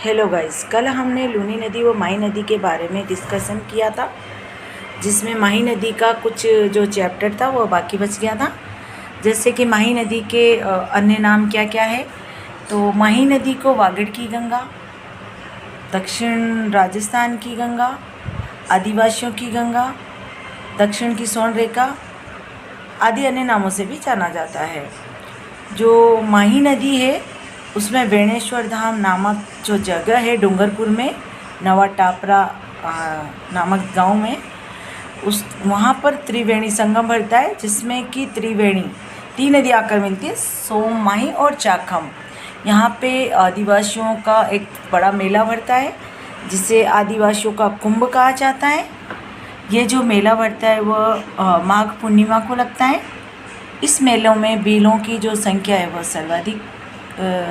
Hello guys, कल हमने लूनी नदी व माही नदी के बारे में डिस्कशन किया था, जिसमें माही नदी का कुछ जो चैप्टर था वो बाकी बच गया था। जैसे कि माही नदी के अन्य नाम क्या क्या है, तो माही नदी को वागड़ की गंगा, दक्षिण राजस्थान की गंगा, आदिवासियों की गंगा, दक्षिण की स्वर्ण रेखा आदि अन्य नामों से भी जाना जाता है। जो माही नदी है उसमें बेणेश्वर धाम नामक जो जगह है डूंगरपुर में नवा टापरा नामक गांव में, वहाँ पर त्रिवेणी संगम भरता है, जिसमें कि त्रिवेणी 3 नदी आकर मिलती है, सोम, माही और चाखम। यहाँ पे आदिवासियों का एक बड़ा मेला भरता है, जिसे आदिवासियों का कुंभ कहा जाता है। ये जो मेला भरता है वह माघ पूर्णिमा को लगता है। इस मेलों में भीलों की जो संख्या है वह सर्वाधिक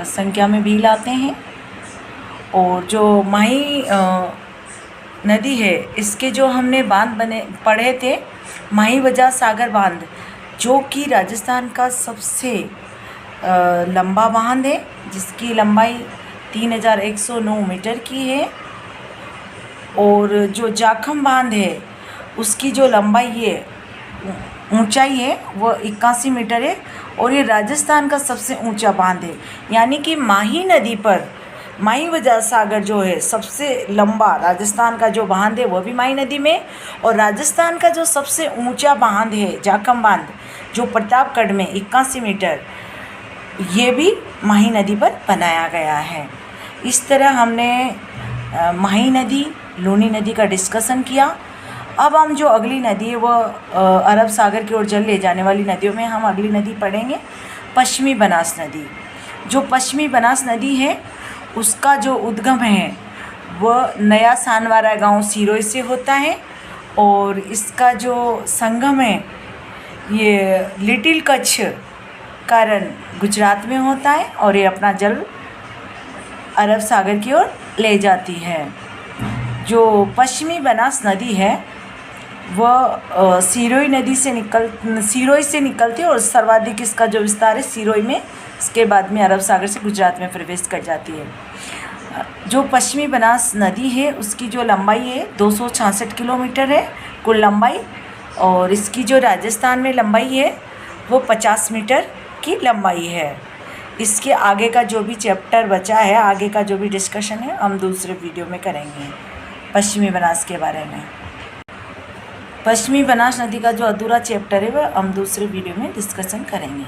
संख्या में भील आते हैं। और जो माही नदी है, इसके जो हमने बांध पढ़े थे, माही वजह सागर बांध, जो कि राजस्थान का सबसे लंबा बांध है, जिसकी लंबाई 3109 मीटर की है। और जो जाखम बांध है उसकी जो लंबाई है, ऊंचाई है, वह 81 मीटर है और ये राजस्थान का सबसे ऊंचा बांध है। यानी कि माही नदी पर माही वजह सागर जो है सबसे लंबा राजस्थान का जो बांध है वह भी माही नदी में, और राजस्थान का जो सबसे ऊंचा बांध है जाखम बांध, जो प्रतापगढ़ में 81 मीटर, ये भी माही नदी पर बनाया गया है। इस तरह हमने माही नदी, लूनी नदी का डिस्कशन किया। अब हम जो अगली नदी है वह अरब सागर की ओर जल ले जाने वाली नदियों में हम अगली नदी पढ़ेंगे, पश्चिमी बनास नदी। जो पश्चिमी बनास नदी है उसका जो उद्गम है वह नया सानवारा गांव सिरोई से होता है, और इसका जो संगम है ये लिटिल कच्छ कारण गुजरात में होता है, और ये अपना जल अरब सागर की ओर ले जाती है। जो पश्चिमी बनास नदी है वह सिरोई से निकलती है, और सर्वाधिक इसका जो विस्तार है सिरोई में, इसके बाद में अरब सागर से गुजरात में प्रवेश कर जाती है। जो पश्चिमी बनास नदी है उसकी जो लंबाई है 266 किलोमीटर है कुल लंबाई, और इसकी जो राजस्थान में लंबाई है वो 50 मीटर की लंबाई है। इसके आगे का जो भी चैप्टर बचा है, आगे का जो भी डिस्कशन है, हम दूसरे वीडियो में करेंगे पश्चिमी बनास के बारे में। पश्चिमी बनास नदी का जो अधूरा चैप्टर है वह हम दूसरे वीडियो में डिस्कशन करेंगे।